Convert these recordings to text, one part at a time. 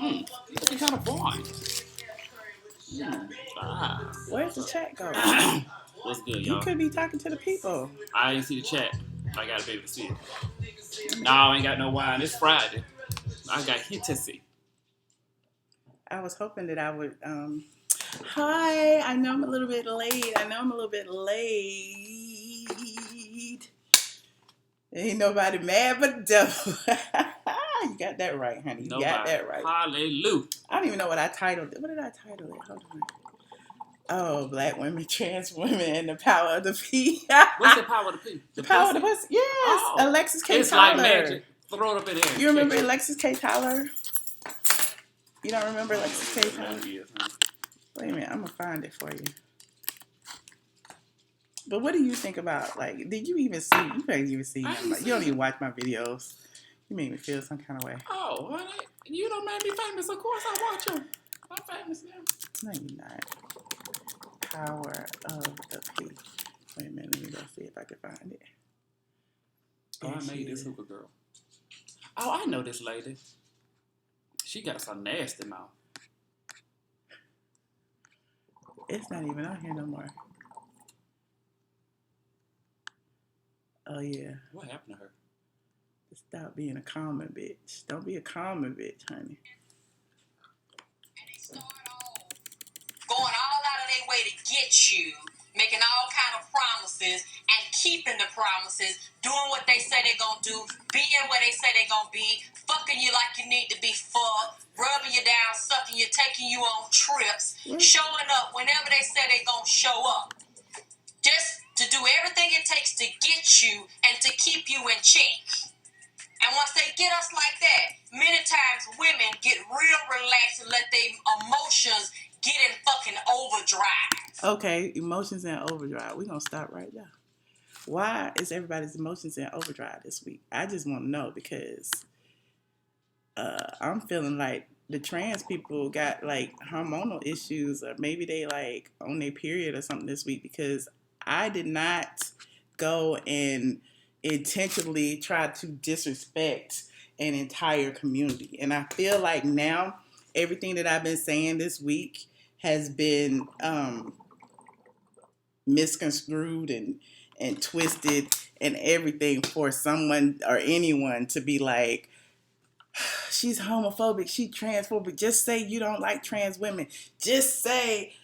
It's kind of boring. Where's the chat go? What's good, You y'all? could be talking to the people. I ain't see the chat. I gotta be able to see it. No, I ain't got no wine. It's Friday. I got here to see. I was hoping that I would. Hi, I know I'm a little bit late. Ain't nobody mad but the devil. You got that right, honey. You got that right. Hallelujah. I don't even know what I titled it. What did I title it? Hold on. Oh, Black women, trans women, and the power of the P. What's the power of the P? The power of the pussy? Yes. Oh, Alexis K. It's Tyler. Like magic. Throw it up in there. You remember Alexis K. Tyler? You don't remember Alexis K. Tyler? Wait a minute. I'm going to find it for you. But what do you think about, like, did you even see, you can't even see them. Like, you don't even watch my videos. You make me feel some kind of way. Oh, well, you don't make me famous. Of course I watch them. I'm famous now. No, you're not. Power of the P. Wait a minute, let me go see if I can find it. Oh, I made this hookah girl. Oh, I know this lady. She got some nasty mouth. It's not even on here no more. Oh, yeah. What happened to her? Stop being a common bitch. Don't be a common bitch, honey. Going all out of their way to get you, making all kind of promises and keeping the promises, doing what they say they're gonna do, being where they say they're gonna be, fucking you like you need to be fucked, rubbing you down, sucking you, taking you on trips, showing up whenever they say they're gonna show up. Just to do everything it takes to get you and to keep you in check. And once they get us like that, many times women get real relaxed and let their emotions get in fucking overdrive. Okay, emotions in overdrive. We're going to stop right there. Why is everybody's emotions in overdrive this week? I just want to know because I'm feeling like the trans people got like hormonal issues or maybe they like on their period or something this week because I did not go and intentionally try to disrespect an entire community. And I feel like now everything that I've been saying this week has been misconstrued and twisted and everything for someone or anyone to be like, she's homophobic, she's transphobic. Just say you don't like trans women. Just say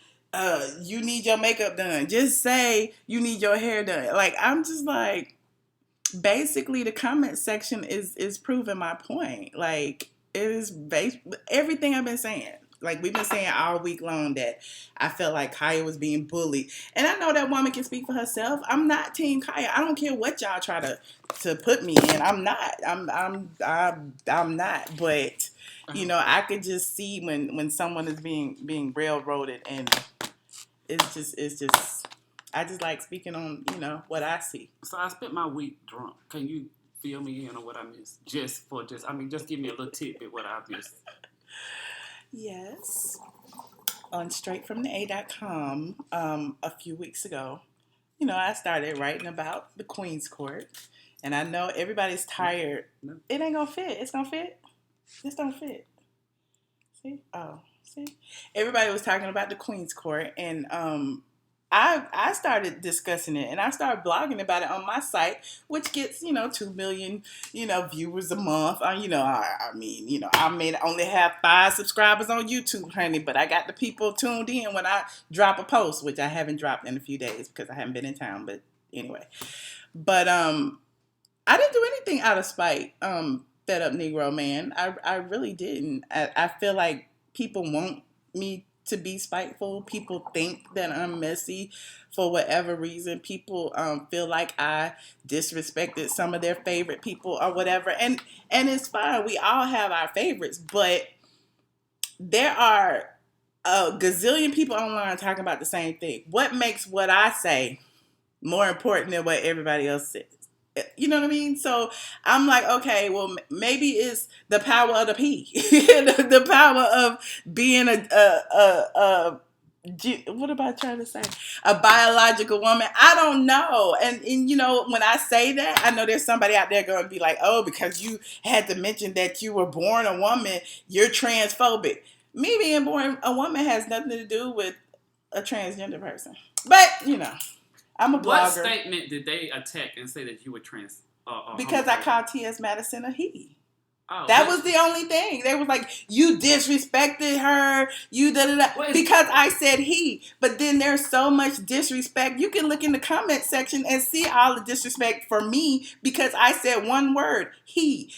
you need your makeup done. Just say you need your hair done. Like, I'm just like, basically the comment section is proving my point. Like, it is everything I've been saying. Like, we've been saying all week long that I felt like Kaya was being bullied. And I know that woman can speak for herself. I'm not Team Kaya. I don't care what y'all try to put me in. I'm not. I'm not. But, you know, I could just see when someone is being railroaded, and it's just I just like speaking on, you know, what I see. So I spent my week drunk. Can you fill me in on what I missed? Just give me a little tidbit what I missed. Yes. On straightfromtheA.com, a few weeks ago, you know, I started writing about the Queen's Court. And I know everybody's tired. No. It ain't gonna fit. It's gonna fit. This don't fit. See? Oh, see? Everybody was talking about the Queen's Court, and I started discussing it, and I started blogging about it on my site, which gets, 2 million, viewers a month. I may only have 5 subscribers on YouTube, honey, but I got the people tuned in when I drop a post, which I haven't dropped in a few days because I haven't been in town, but anyway. But I didn't do anything out of spite, Fed Up Negro Man. I really didn't. I feel like people want me to be spiteful. People think that I'm messy for whatever reason. People feel like I disrespected some of their favorite people or whatever. And it's fine. We all have our favorites. But there are a gazillion people online talking about the same thing. What makes what I say more important than what everybody else says? You know what I mean? So I'm like, okay, well, maybe it's the power of the P, the power of being a What am I trying to say? A biological woman? I don't know. And when I say that, I know there's somebody out there going to be like, oh, because you had to mention that you were born a woman, you're transphobic. Me being born a woman has nothing to do with a transgender person. But, I'm a blogger. What statement did they attack and say that you were because I called T.S. Madison a he. Oh, that was the only thing. They was like, you disrespected her. You da-da-da. Because I said he. But then there's so much disrespect. You can look in the comment section and see all the disrespect for me because I said one word. He.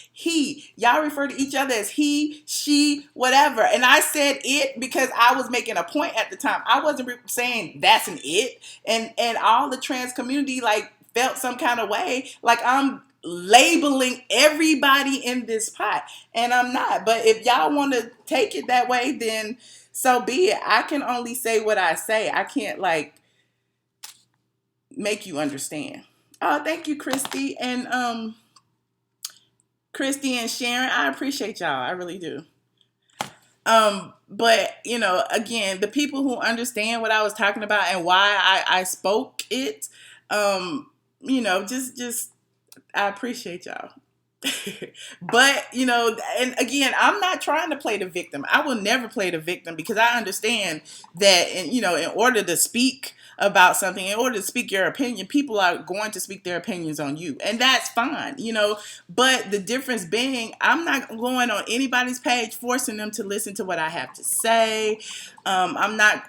Y'all refer to each other as he, she, whatever. And I said it because I was making a point at the time. I wasn't saying that's an it. And all the trans community felt some kind of way. Like I'm labeling everybody in this pot, and I'm not. But if y'all want to take it that way, then so be it. I can only say what I say. I can't make you understand. Oh, thank you, Christy and Sharon. I appreciate y'all. I really do. But again, the people who understand what I was talking about and why I spoke it, just I appreciate y'all. But, and again, I'm not trying to play the victim. I will never play the victim because I understand that, in order to speak about something, in order to speak your opinion, people are going to speak their opinions on you. And that's fine, But the difference being, I'm not going on anybody's page forcing them to listen to what I have to say. I'm not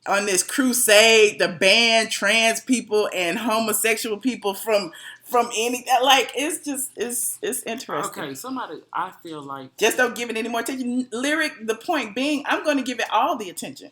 on this crusade to ban trans people and homosexual people from any, it's interesting. Okay, I feel like just don't give it any more attention. The point being, I'm going to give it all the attention.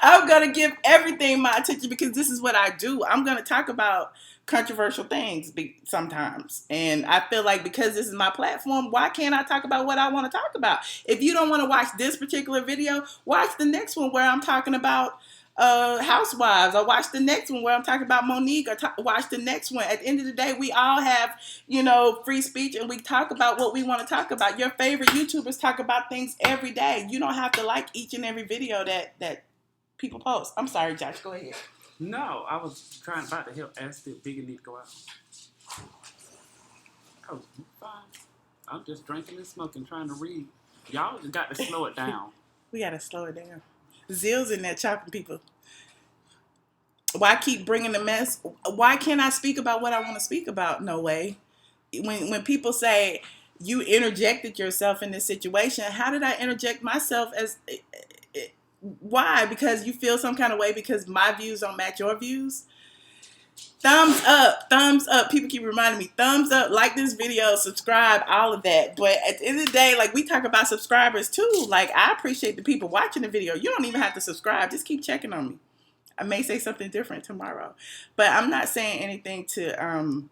I'm going to give everything my attention because this is what I do. I'm going to talk about controversial things sometimes. And I feel like because this is my platform, why can't I talk about what I want to talk about? If you don't want to watch this particular video, watch the next one where I'm talking about housewives, or watch the next one where I'm talking about Monique, or watch the next one. At the end of the day, we all have, free speech, and we talk about what we want to talk about. Your favorite YouTubers talk about things every day. You don't have to like each and every video that people post. I'm sorry, Josh, go ahead. No, I was about to help ask if Biggie need to go out. Oh, fine. I'm just drinking and smoking, trying to read. Y'all just got to slow it down. We got to slow it down. Zill's in there chopping people. Why keep bringing the mess? Why can't I speak about what I want to speak about? No way. When people say you interjected yourself in this situation, how did I interject myself why? Because you feel some kind of way because my views don't match your views? Thumbs up. People keep reminding me, thumbs up, like this video, subscribe, all of that. But at the end of the day, we talk about subscribers too. I appreciate the people watching the video. You don't even have to subscribe. Just keep checking on me. I may say something different tomorrow. But I'm not saying anything to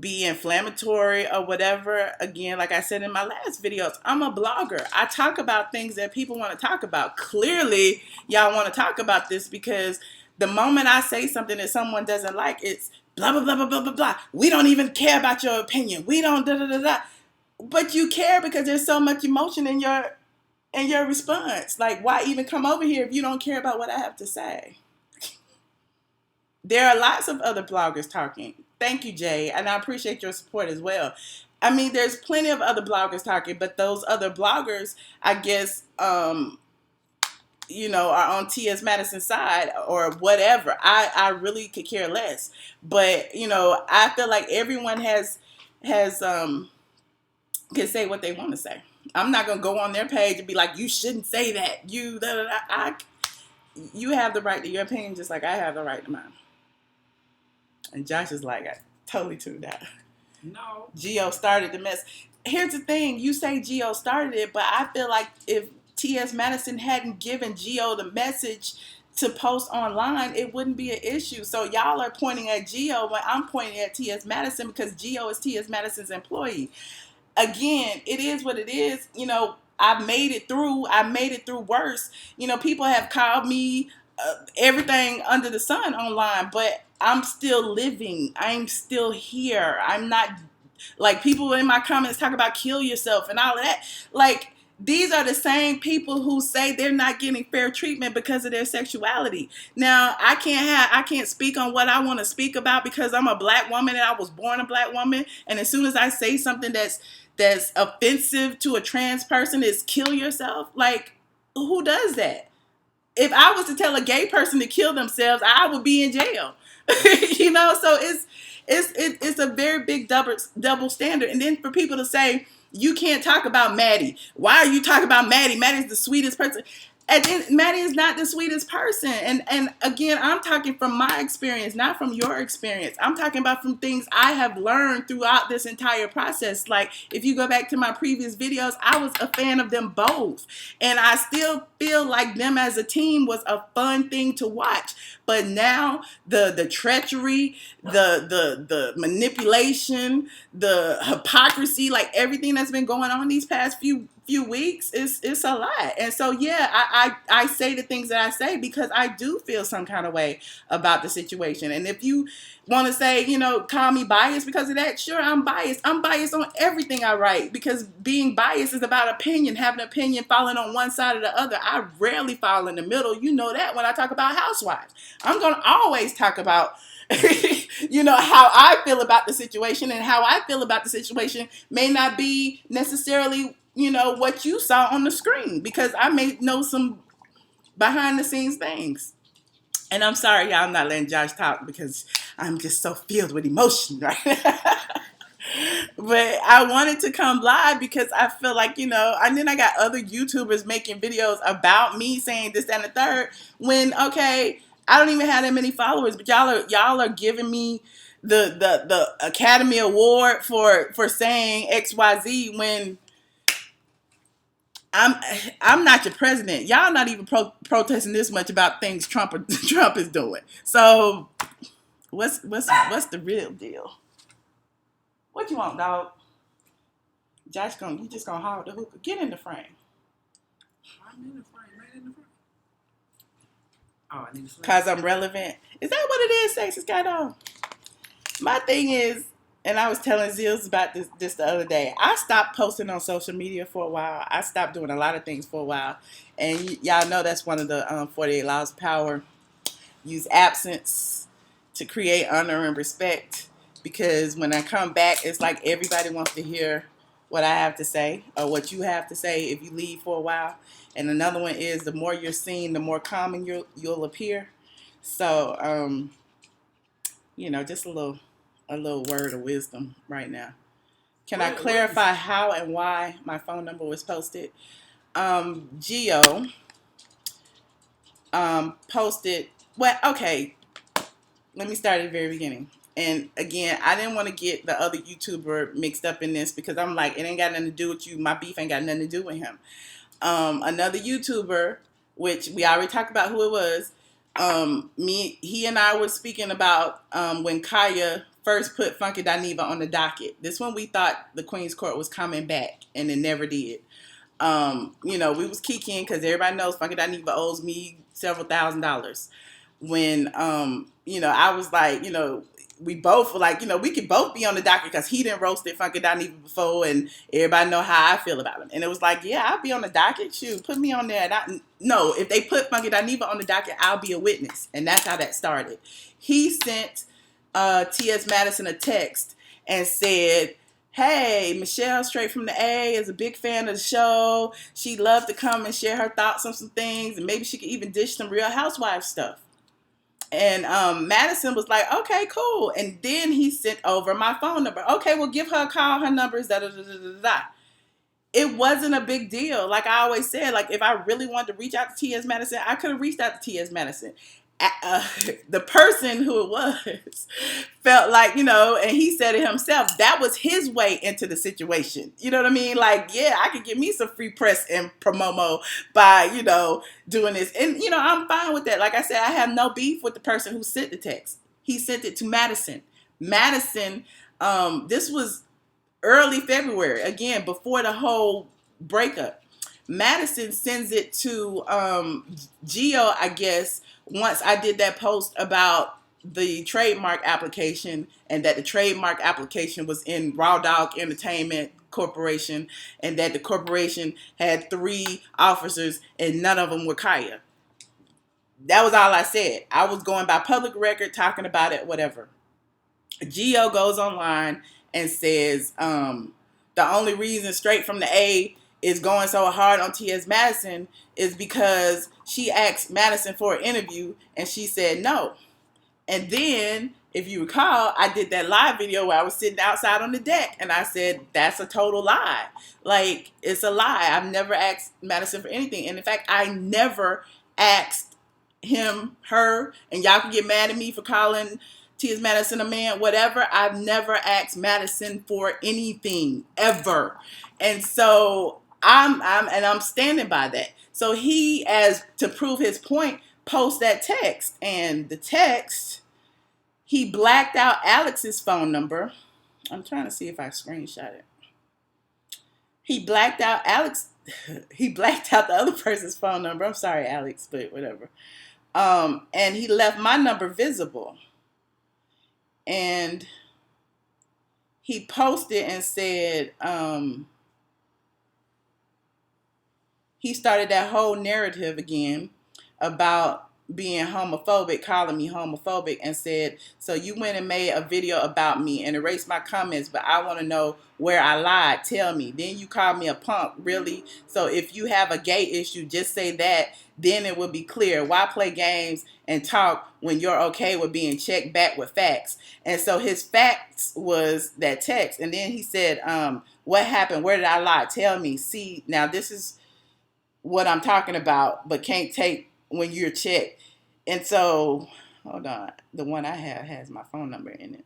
be inflammatory or whatever. Again, like I said in my last videos, I'm a blogger. I talk about things that people want to talk about. Clearly, y'all want to talk about this because the moment I say something that someone doesn't like, it's blah, blah, blah, blah, blah, blah, blah. We don't even care about your opinion. We don't da, da, da, da. But you care because there's so much emotion in your response. Why even come over here if you don't care about what I have to say? There are lots of other bloggers talking. Thank you, Jay. And I appreciate your support as well. I mean, there's plenty of other bloggers talking, but those other bloggers, I guess, are on T.S. Madison's side or whatever. I really could care less. But, I feel like everyone has can say what they want to say. I'm not going to go on their page and be like, you shouldn't say that. You have the right to your opinion just like I have the right to mine. And Josh is like, I totally tuned out. No. Gio started the mess. Here's the thing. You say Gio started it, but I feel like if T.S. Madison hadn't given Gio the message to post online, it wouldn't be an issue. So y'all are pointing at Gio, but I'm pointing at T.S. Madison because Gio is T.S. Madison's employee. Again, it is what it is. I made it through. I made it through worse. People have called me everything under the sun online, but I'm still living. I'm still here. I'm not people in my comments talk about kill yourself and all of that. these are the same people who say they're not getting fair treatment because of their sexuality. Now, I can't speak on what I want to speak about because I'm a black woman and I was born a black woman. And as soon as I say something that's offensive to a trans person, is kill yourself. Like, who does that? If I was to tell a gay person to kill themselves, I would be in jail. You know, so it's a very big double standard. And then for people to say, you can't talk about Maddie. Why are you talking about Maddie? Maddie's the sweetest person. And then Maddie is not the sweetest person. And again, I'm talking from my experience, not from your experience. I'm talking about from things I have learned throughout this entire process. Like, if you go back to my previous videos, I was a fan of them both. And I still feel like them as a team was a fun thing to watch. But now the treachery, the manipulation, the hypocrisy, like everything that's been going on these past few weeks, it's a lot. And so yeah, I say the things that I say because I do feel some kind of way about the situation. And if you want to say, you know, call me biased because of that, sure, I'm biased. I'm biased on everything I write because being biased is about opinion, having an opinion, falling on one side or the other. I rarely fall in the middle. You know that when I talk about housewives. I'm going to always talk about you know, how I feel about the situation, and how I feel about the situation may not be necessarily, you know, what you saw on the screen, because I may know some behind the scenes things. And I'm sorry, y'all, I'm not letting Josh talk because I'm just so filled with emotion right now. But I wanted to come live because I feel like, you know, and then I got other YouTubers making videos about me saying this, that, and the third, when, okay, I don't even have that many followers, but y'all are giving me the Academy Award for saying XYZ when I'm not your president. Y'all not even protesting this much about things Trump is doing. So what's the real deal? What you want, dog? Josh you just gonna hold the hookah. Get in the frame. I'm in the frame. Man, in the frame. Oh, I need to. Cause I'm relevant. Is that what it is? Sexist got on. My thing is, and I was telling Zills about this the other day. I stopped posting on social media for a while. I stopped doing a lot of things for a while, and y'all know that's one of the 48 laws of power. Use absence to create honor and respect. Because when I come back, it's like everybody wants to hear what I have to say or what you have to say if you leave for a while. And another one is the more you're seen, the more common you'll appear. So, you know, just a little word of wisdom right now. Can I clarify how and why my phone number was posted? Geo posted. Well, okay. Let me start at the very beginning. And again, I didn't want to get the other YouTuber mixed up in this because I'm like, it ain't got nothing to do with you. My beef ain't got nothing to do with him. Another YouTuber, which we already talked about who it was. He and I were speaking about when Kaya first put Funky Dineva on the docket. This one we thought the Queen's Court was coming back, and it never did. You know, we was kikiing because everybody knows Funky Dineva owes me several $1,000s. When you know, I was like, you know, we both were like, you know, we could both be on the docket because he didn't roasted Funky Dineva before, and everybody know how I feel about him. And it was like, yeah, I'll be on the docket. Shoot, put me on there. No, if they put Funky Dineva on the docket, I'll be a witness. And that's how that started. He sent T.S. Madison a text and said, hey, Michelle straight from the A is a big fan of the show. She'd love to come and share her thoughts on some things, and maybe she could even dish some Real Housewives stuff. And Madison was like, okay, cool. And then he sent over my phone number. Okay, well, give her a call. Her number is da-da-da-da-da-da. It wasn't a big deal. Like I always said, like if I really wanted to reach out to T.S. Madison, I could have reached out to T.S. Madison. The person who it was felt like, you know, and he said it himself, that was his way into the situation. You know what I mean? Like, yeah, I could get me some free press and promo by, you know, doing this. And, you know, I'm fine with that. Like I said, I have no beef with the person who sent the text. He sent it to Madison. Madison, this was early February, again, before the whole breakup. Madison sends it to Geo, I guess, once I did that post about the trademark application and that the trademark application was in Raw Dog Entertainment corporation, and that the corporation had 3 officers and none of them were Kaya. That was all I said. I was going by public record, talking about it, whatever. Geo goes online and says the only reason Straight from the A is going so hard on T.S. Madison is because she asked Madison for an interview and she said no. And then, if you recall, I did that live video where I was sitting outside on the deck and I said, that's a total lie. Like, it's a lie. I've never asked Madison for anything. And in fact, I never asked him, her, and y'all can get mad at me for calling T.S. Madison a man, whatever. I've never asked Madison for anything, ever. And so I'm standing by that. So he, as to prove his point, post that text, and the text, he blacked out Alex's phone number. I'm trying to see if I screenshot it. He blacked out Alex. He blacked out the other person's phone number. I'm sorry, Alex, but whatever. And he left my number visible. And he posted and said, he started that whole narrative again about being homophobic, calling me homophobic, and said, so you went and made a video about me and erased my comments, but I want to know where I lied. Tell me. Then you called me a punk. Really? So if you have a gay issue, just say that. Then it will be clear. Why play games and talk when you're okay with being checked back with facts? And so his facts was that text. And then he said, what happened? Where did I lie? Tell me. See, now this is what I'm talking about, but can't take when you're checked. And so, hold on. The one I have has my phone number in it.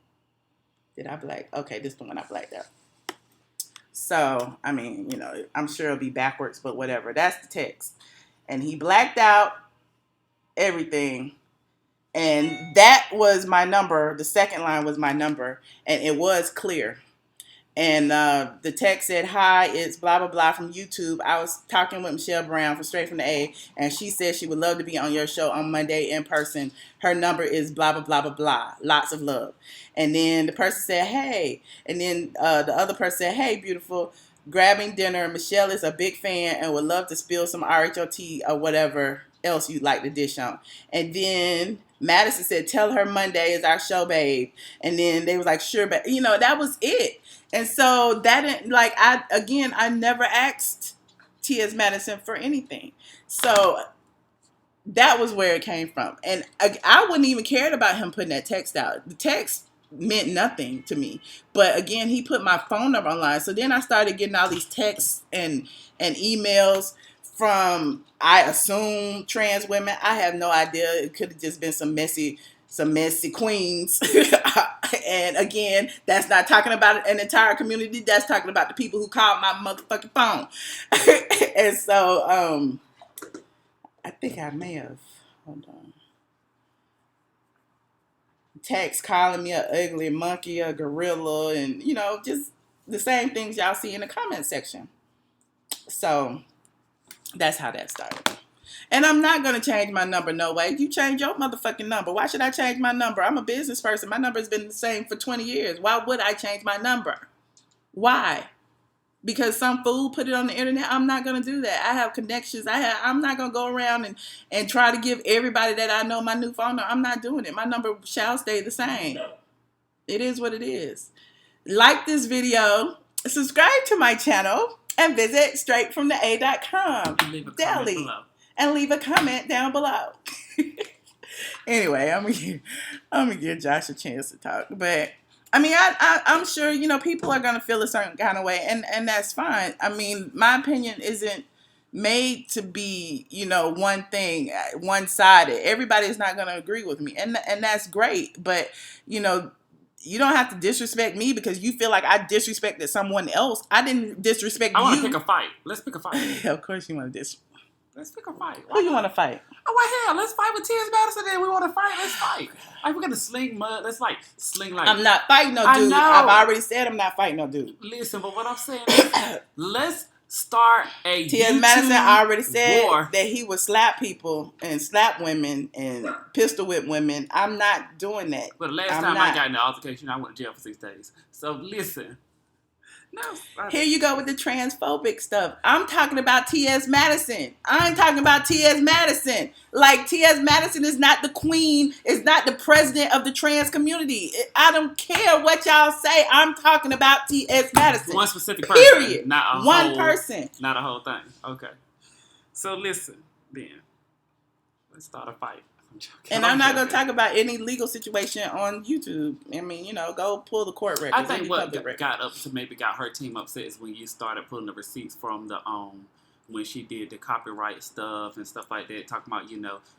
Did I black? Okay, this is the one I blacked out. So, I mean, you know, I'm sure it'll be backwards, but whatever. That's the text. And he blacked out everything. And that was my number. The second line was my number. And it was clear. And the text said, hi, it's blah, blah, blah from YouTube. I was talking with Michelle Brown from Straight from the A, and she said she would love to be on your show on Monday in person. Her number is blah, blah, blah, blah, blah. Lots of love. And then the person said, hey. And then the other person said, hey, beautiful. Grabbing dinner. Michelle is a big fan and would love to spill some RHOT or whatever else you'd like to dish on. And then Madison said, tell her Monday is our show, babe. And then they was like, sure, but you know, that was it. And so that didn't, like, I never asked T.S. Madison for anything. So that was where it came from. And I wouldn't even cared about him putting that text out. The text meant nothing to me. But again, he put my phone number online. So then I started getting all these texts and emails from, I assume, trans women. I have no idea. It could have just been some messy queens. And again, that's not talking about an entire community. That's talking about the people who called my motherfucking phone. And so I think I may have, hold on, text calling me an ugly monkey, a gorilla, and you know, just the same things y'all see in the comment section. So that's how that started. And I'm not going to change my number, no way. You change your motherfucking number. Why should I change my number? I'm a business person. My number has been the same for 20 years. Why would I change my number? Why? Because some fool put it on the internet? I'm not going to do that. I have connections. I'm not going to go around and try to give everybody that I know my new phone number. I'm not doing it. My number shall stay the same. It is what it is. Like this video. Subscribe to my channel. And visit straightfromthea.com. Leave a comment below. And leave a comment down below. Anyway, I'm gonna give Josh a chance to talk. But I mean, I'm sure, you know, people are gonna feel a certain kind of way, and that's fine. I mean, my opinion isn't made to be, you know, one thing, one-sided. Everybody's not gonna agree with me, and that's great. But you know, you don't have to disrespect me because you feel like I disrespected someone else. I didn't disrespect you. I want to pick a fight. Let's pick a fight. Of course you want to disrespect. Let's pick a fight. Who you want to fight? Oh, well, hell, let's fight with T.S. Madison then. We want to fight. Let's fight. Like, we're going to sling mud. Let's, like, sling, like... I'm not fighting no dude. I've already said I'm not fighting no dude. Listen, but what I'm saying is, let's start a T.S. Madison already said war. that he would slap people and slap women and pistol whip women. I'm not doing that. But last time I got in the altercation, I went to jail for 6 days. So, listen. No. Here you go with the transphobic stuff. I'm talking about T.S. Madison. I'm talking about T.S. Madison. Like, T.S. Madison is not the queen, is not the president of the trans community. I don't care what y'all say. I'm talking about T.S. Madison. One specific person. Period. Not a One whole, person. Not a whole thing. Okay. So listen, then. Let's start a fight. And I'm not going to talk about any legal situation on YouTube. I mean, go pull the court records. I think what got her team upset is when you started pulling the receipts from the when she did the copyright stuff and stuff like that, talking about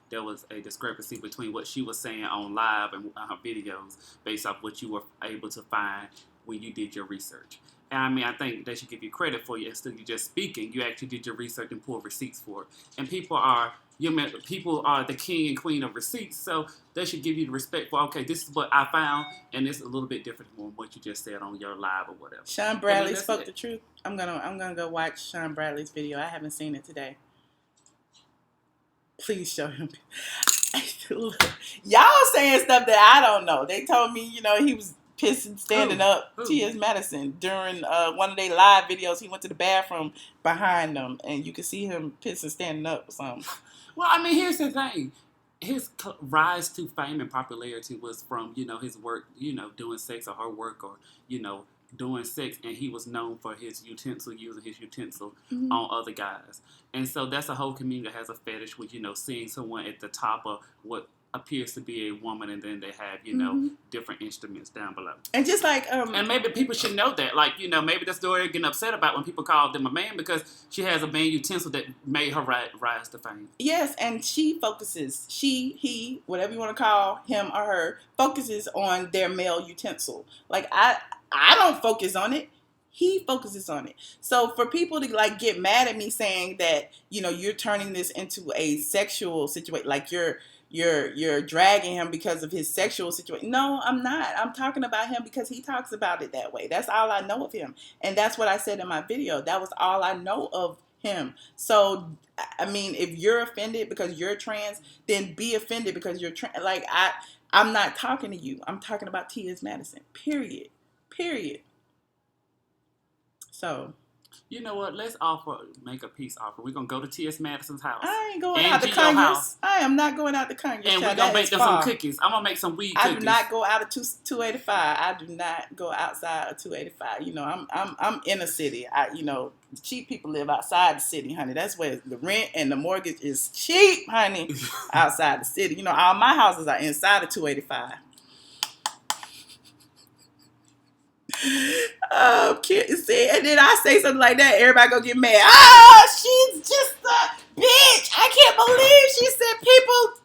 there was a discrepancy between what she was saying on live and her videos based off what you were able to find when you did your research. And I mean, I think they should give you credit for you instead of you just speaking. You actually did your research and pulled receipts for it. And people are the king and queen of receipts, so they should give you the respect for, okay, this is what I found, and it's a little bit different from what you just said on your live or whatever. Sean Bradley spoke the truth. I'm gonna go watch Sean Bradley's video. I haven't seen it today. Please show him. Y'all saying stuff that I don't know. They told me, he was pissing standing up T.S. Madison during one of their live videos. He went to the bathroom behind them, and you could see him pissing standing up or something. Well, I mean, here's the thing. His rise to fame and popularity was from, his work, doing sex or her work or, doing sex. And he was known for his utensil, using his utensil on other guys. And so that's a whole community that has a fetish with, seeing someone at the top of what appears to be a woman, and then they have different instruments down below. And just like and maybe people should know that, like, maybe that's the way they're getting upset about when people call them a man, because she has a man utensil that made her rise to fame. Yes, and he, whatever you want to call him or her, focuses on their male utensil. Like, I don't focus on it. He focuses on it. So for people to get mad at me saying that you're turning this into a sexual situation, like you're dragging him because of his sexual situation. No, I'm not. I'm talking about him because he talks about it that way. That's all I know of him. And that's what I said in my video. That was all I know of him. So, I mean, if you're offended because you're trans, then be offended because you're trans. Like, I'm not talking to you. I'm talking about T.S. Madison. Period. So... You know what? Let's make a peace offer. We're going to go to T.S. Madison's house. I ain't going out to Kanye's. I am not going out to Kanye's. And we're going to make them some cookies. I'm going to make some weed cookies. I do not go out of 285. I do not go outside of 285. I'm in a city. Cheap people live outside the city, honey. That's where the rent and the mortgage is cheap, honey, outside the city. All my houses are inside of 285. See, and then I say something like that, everybody gonna get mad. She's just a bitch. I can't believe she said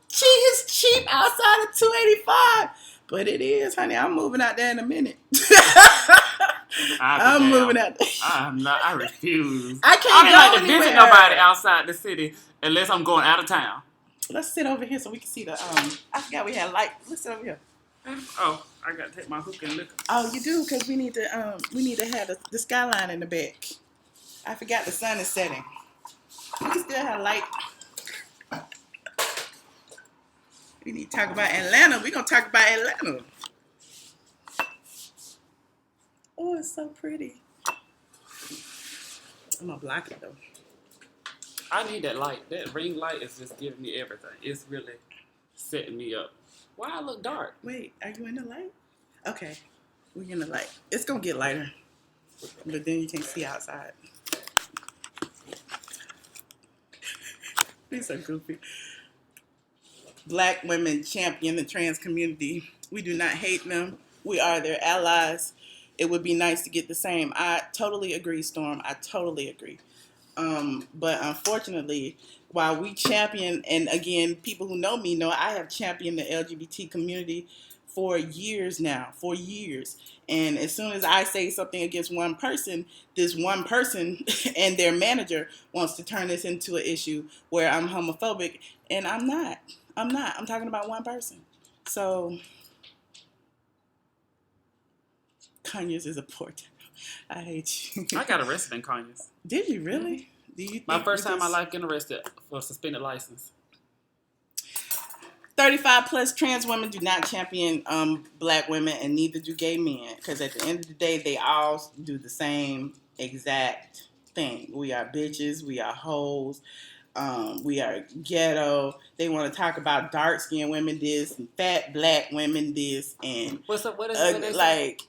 she is cheap outside of 285. But it is, honey. I'm moving out there in a minute. I'm moving out there. I refuse. I can't I go like to visit nobody outside the city unless I'm going out of town. Let's sit over here so we can see the I forgot we had light. Let's sit over here. Oh, I gotta take my hook and liquor. Oh, you do, because we need to have the skyline in the back. I forgot the sun is setting. We can still have light. We need to talk about Atlanta. We're gonna talk about Atlanta. Oh, it's so pretty. I'm gonna block it though. I need that light. That ring light is just giving me everything. It's really setting me up. Why I look dark? Wait, are you in the light? Okay, we're in the light. It's gonna get lighter, but then you can't see outside. These are goofy. Black women champion the trans community. We do not hate them. We are their allies. It would be nice to get the same. I totally agree, Storm. I totally agree. But unfortunately, while we champion, and again, people who know me know I have championed the LGBT community for years now, And as soon as I say something against one person, this one person and their manager wants to turn this into an issue where I'm homophobic, and I'm not. I'm talking about one person. So, Kanye's is a poor town. I hate you. I got arrested in Kanye's. Did you really? Do you My first time in my life getting arrested for a suspended license. 35 plus trans women do not champion black women, and neither do gay men, because at the end of the day they all do the same exact thing. We are bitches, we are hoes, we are ghetto. They want to talk about dark skinned women this and fat black women this, and what's up? What is like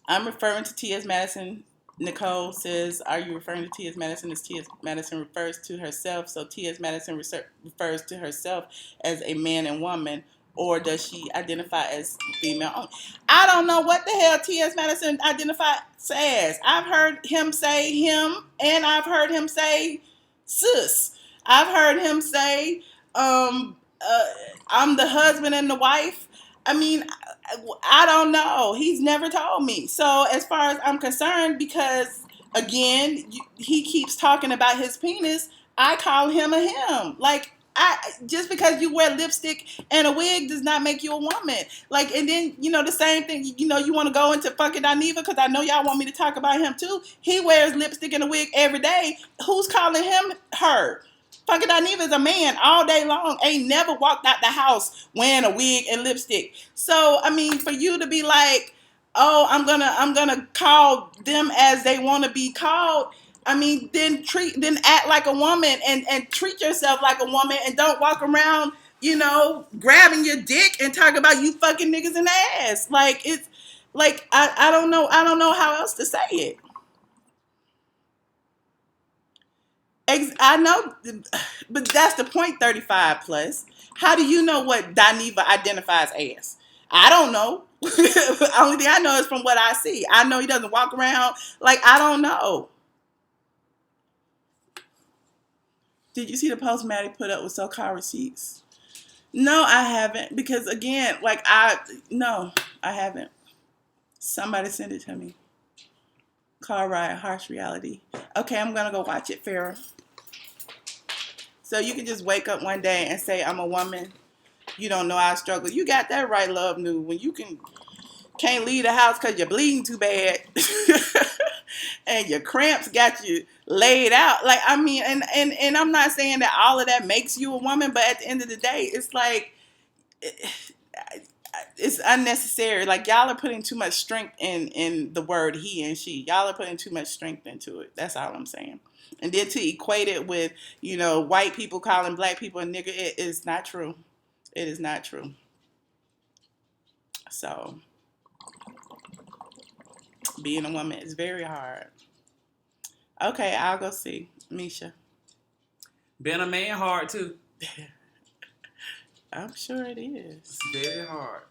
I'm referring to T.S. Madison. Nicole says, are you referring to T.S. Madison as T.S. Madison refers to herself? So T.S. Madison refers to herself as a man and woman, or does she identify as female only? I don't know what the hell T.S. Madison identifies as. I've heard him say him, and I've heard him say sis. I've heard him say, I'm the husband and the wife. I mean, I don't know. He's never told me. So as far as I'm concerned, because again, he keeps talking about his penis, I call him a him. Like, just because you wear lipstick and a wig does not make you a woman. Like, and then, the same thing, you want to go into fucking Dineva, because I know y'all want me to talk about him too. He wears lipstick and a wig every day. Who's calling him her? Fucking Dineva is a man all day long. Ain't never walked out the house wearing a wig and lipstick. So, I mean, for you to be like, oh, I'm gonna call them as they want to be called. I mean, then act like a woman and treat yourself like a woman, and don't walk around, grabbing your dick and talk about you fucking niggas in the ass. Like, it's like I don't know how else to say it. I know, but that's the point, 35 plus. How do you know what Dineva identifies as? I don't know. Only thing I know is from what I see. I know he doesn't walk around like, I don't know. Did you see the post Maddie put up with so-called receipts? No, I haven't. Because again, no, I haven't. Somebody send it to me. Car ride, harsh reality. Okay, I'm going to go watch it, Farrah. So you can just wake up one day and say, I'm a woman. You don't know I struggle. You got that right, Love New. When you can't leave the house because you're bleeding too bad. And your cramps got you laid out. Like, I mean, and I'm not saying that all of that makes you a woman, but at the end of the day, it's like, it's unnecessary. Like, y'all are putting too much strength in the word he and she. Y'all are putting too much strength into it. That's all I'm saying. And then to equate it with, white people calling black people a nigger, it is not true. It is not true. So, being a woman is very hard. Okay, I'll go see. Misha. Being a man hard, too. I'm sure it is. It's very hard.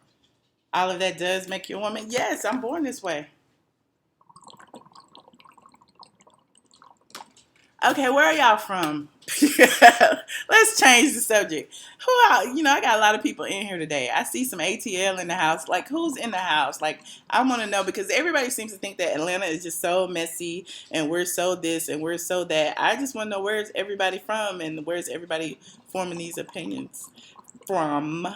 All of that does make you a woman. Yes, I'm born this way. Okay, where are y'all from? Let's change the subject. I got a lot of people in here today. I see some ATL in the house. Like, who's in the house? Like, I want to know, because everybody seems to think that Atlanta is just so messy and we're so this and we're so that. I just want to know, where's everybody from and where's everybody forming these opinions from?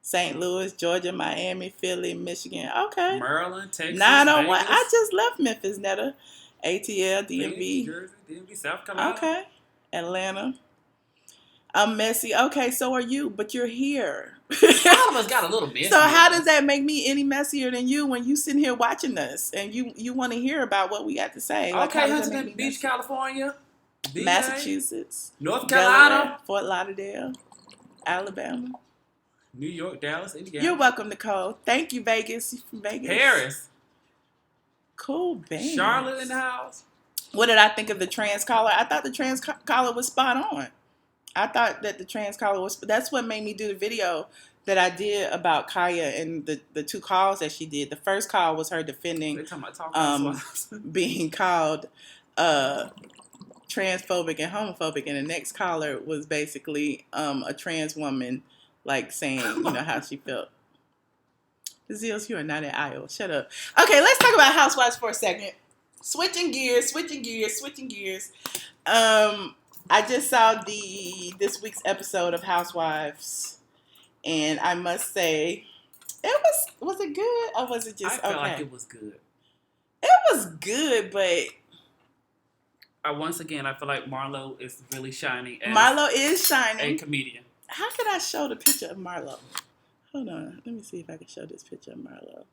St. Louis, Georgia, Miami, Philly, Michigan. Okay. Maryland, Texas, 901. Vegas. I just left Memphis, Netta. ATL, DMV. Jersey, DMV, South Carolina. Okay. Atlanta. I'm messy. Okay, so are you, but you're here. All of us got a little messy. So how does that make me any messier than you when you sitting here watching us and you want to hear about what we got to say? Okay, like, Huntington Beach, California. BA, Massachusetts. North Carolina. Delaware, Fort Lauderdale. Alabama. New York, Dallas, Indiana. You're welcome, Nicole. Thank you, Vegas. You from Vegas? Paris. Cool, bang. Charlotte in the house. What did I think of the trans caller? I thought the trans caller was spot on. I thought that the trans caller was... That's what made me do the video that I did about Kaya and the two calls that she did. The first call was her defending being called transphobic and homophobic, and the next caller was basically a trans woman, like, saying, how she felt. Zills, you are not in Iowa. Shut up. Okay, let's talk about Housewives for a second. Switching gears. I just saw this week's episode of Housewives, and I must say, was it good or was it just okay? I felt like it was good. It was good, but Once again, I feel like Marlo is really shining as Marlo is a shining. comedian. How can I show the picture of Marlo? Hold on. Let me see if I can show this picture of Marlo.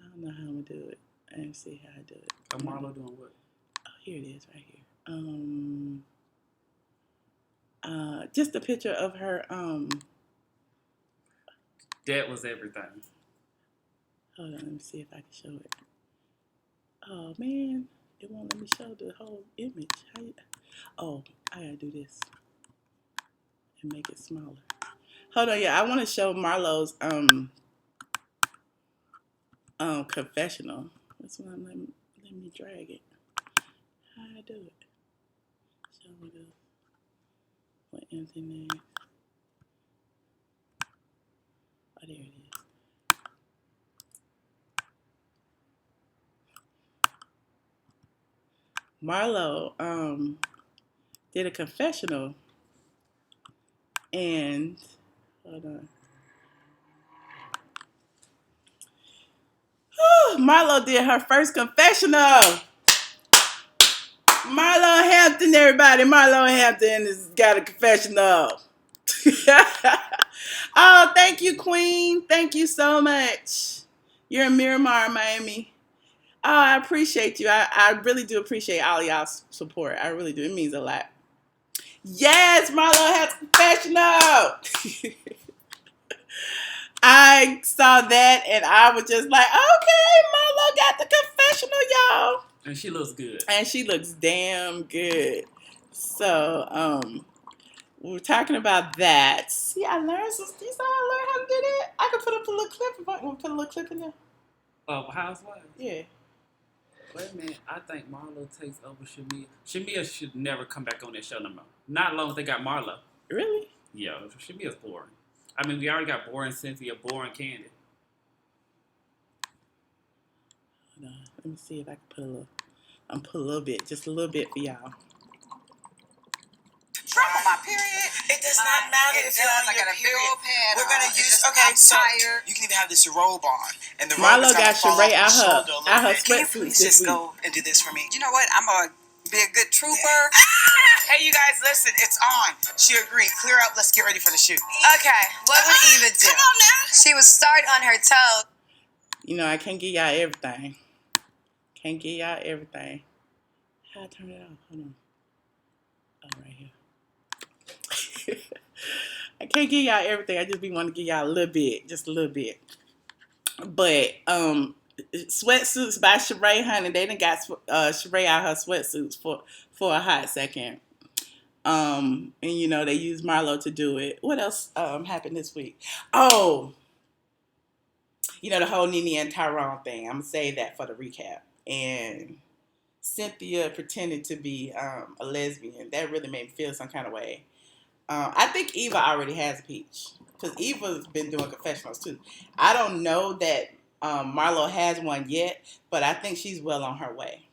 I don't know how I'm going to do it. Let me see how I do it. Marlo doing what? Oh, here it is right here. Just a picture of her. That was everything. Hold on. Let me see if I can show it. Oh, man. It won't let me show the whole image. Oh, I got to do this and make it smaller. Hold on. Yeah, I want to show Marlo's confessional. That's why let me drag it. How I do it? Show me the what empty name. Oh, there it is. Marlo did a confessional, and hold on. Marlo did her first confessional. Marlo Hampton, everybody. Marlo Hampton has got a confessional. Oh, thank you, Queen. Thank you so much. You're in Miramar, Miami. Oh, I appreciate you. I really do appreciate all y'all's support. I really do. It means a lot. Yes, Marlo has a confessional. I saw that and I was just like, okay, Marlo got the confessional, y'all. And she looks good. And she looks damn good. So, we were talking about that. See, I learned some. You saw I learned how to do that. I could put up a little clip. If I want to put a little clip in there. Housewives? Yeah. Wait a minute. I think Marlo takes over Shamia. Shamia should never come back on that show no more. Not as long as they got Marlo. Really? Yeah, Shamia's boring. I mean, we already got boring Cynthia, boring Candy. Hold on. Let me see if I can put a little. I'm put a little bit, just a little bit for y'all. Drop on my period. It does not matter if you're on I your got a big period. old pad. We're gonna on. use It's just, okay. I'm So tired. you can even have this robe on, and the robe Marlo is got gonna fall Sheree off out your her shoulder a little bit. Can you sweatsuit please this just week. go and do this for me? You know what? I'm gonna be a good trooper. Hey, you guys, listen. It's on. She agreed. Clear out. Let's get ready for the shoot. Okay, what would Eva do? Come on now. She would start on her toes. You know, I can't give y'all everything. Can't give y'all everything. How I turn it off? Hold on. Oh, right here. I can't give y'all everything. I just be wanting to give y'all a little bit, just a little bit. But sweatsuits by Sheree, honey, they done got Sheree out her sweatsuits for a hot second. And you know they used Marlo to do it. What else happened this week? Oh, you know the whole Nene and Tyrone thing. I'm gonna save that for the recap. And Cynthia pretended to be a lesbian. That really made me feel some kind of way. I think Eva already has a peach because Eva's been doing confessionals too. I don't know that Marlo has one yet, but I think she's well on her way.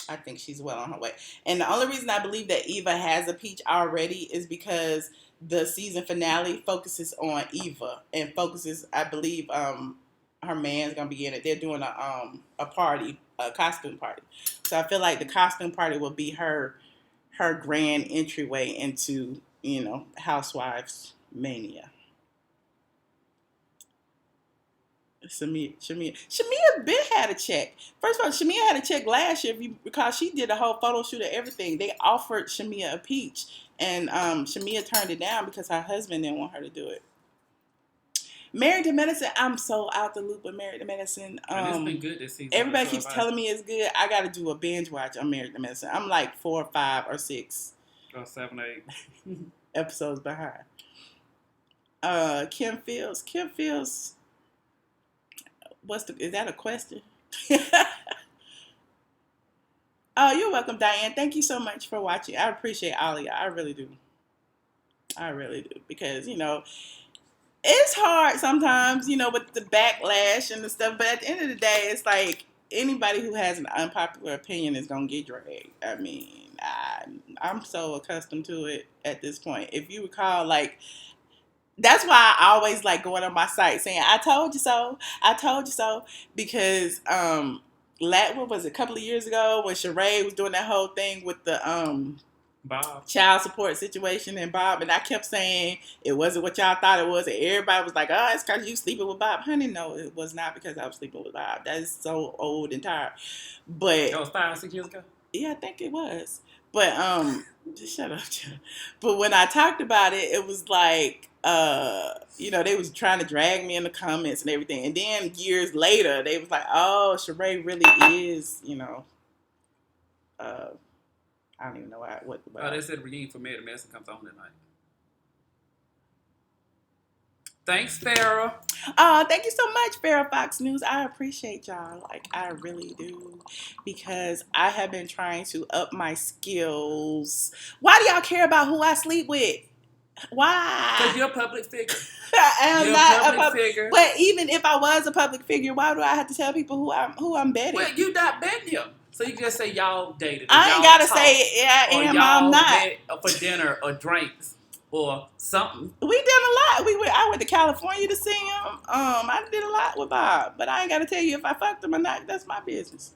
I think she's well on her way. And the only reason I believe that Eva has a peach already is because the season finale focuses on Eva and focuses, I believe, her man's gonna be in it. They're doing a party, a costume party. So I feel like the costume party will be her grand entryway into, you know, Housewives mania. Shamia been had a check. First of all, Shamia had a check last year because she did a whole photo shoot of everything. They offered Shamia a peach, and Shamia turned it down because her husband didn't want her to do it. Married to Medicine, I'm so out the loop with Married to Medicine. And it's been good this season. Everybody keeps telling me it's good. I got to do a binge watch on Married to Medicine. I'm like 4, 5, or 6. 7, 8 episodes behind. Kim Fields. Is that a question? Oh, you're welcome, Diane. Thank you so much for watching. I appreciate all of y'all. I really do. Because, you know, it's hard sometimes, you know, with the backlash and the stuff. But at the end of the day, it's like anybody who has an unpopular opinion is going to get dragged. I mean, I'm so accustomed to it at this point. If you recall, like, that's why I always like going on my site saying, I told you so, because, what was it, a couple of years ago when Sheree was doing that whole thing with the Bob. child support situation and Bob, and I kept saying it wasn't what y'all thought it was, and everybody was like, "Oh, it's because you sleeping with Bob." Honey, no, it was not because I was sleeping with Bob. That is so old and tired. But That was 5-6 years ago. yeah, I think it was. But just shut up, Joe. But when I talked about it, it was like they was trying to drag me in the comments and everything. And then years later, they was like, "Oh, Sheree really is, I don't even know what." They said the reunion for Mary the Medicine comes on tonight. Thanks, Farrah. Oh, thank you so much, Farrah Fox News. I appreciate y'all. Like, I really do. Because I have been trying to up my skills. Why do y'all care about who I sleep with? Why? Because you're a public figure. I'm You're not a public figure. But even if I was a public figure, why do I have to tell people who I'm betting? Well, you not betting him. So you can just say y'all dated. I ain't gotta say I am. I'm not. Met for dinner or drinks or something. We did a lot. I went to California to see him. I did a lot with Bob, but I ain't gotta tell you if I fucked him or not. That's my business.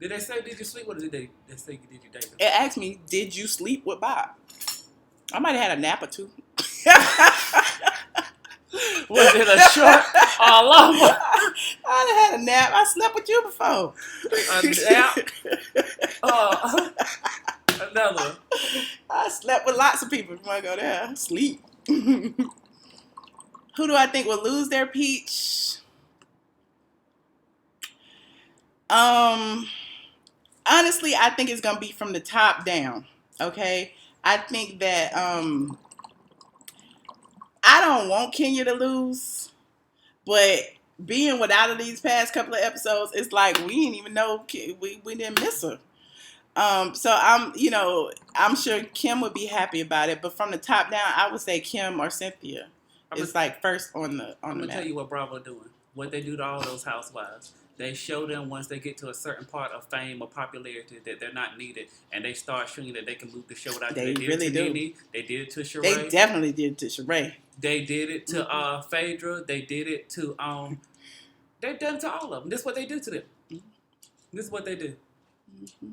Did they say did you sleep with him? Did they say did you date him? It asked me, did you sleep with Bob? I might have had a nap or two. Was it a short or long one? I had a nap. I slept with you before. A nap? Another one. I slept with lots of people. If you want to go there, sleep. Who do I think will lose their peach? Honestly, I think it's gonna be from the top down. Okay, I think that I don't want Kenya to lose, but being without her these past couple of episodes, it's like we didn't even know we didn't miss her. So I'm sure Kim would be happy about it, but from the top down, I would say Kim or Cynthia. It's like first on the I'm gonna map. tell you what Bravo doing. What they do to all those housewives. They show them once they get to a certain part of fame or popularity that they're not needed, and they start showing that they can move the show without They did really it to do. Nene. They did it to Sheree. They definitely did it to Sheree. They did it to Phaedra. They did it to they've done it to all of them. This is what they do to them. This is what they do. Mm-hmm.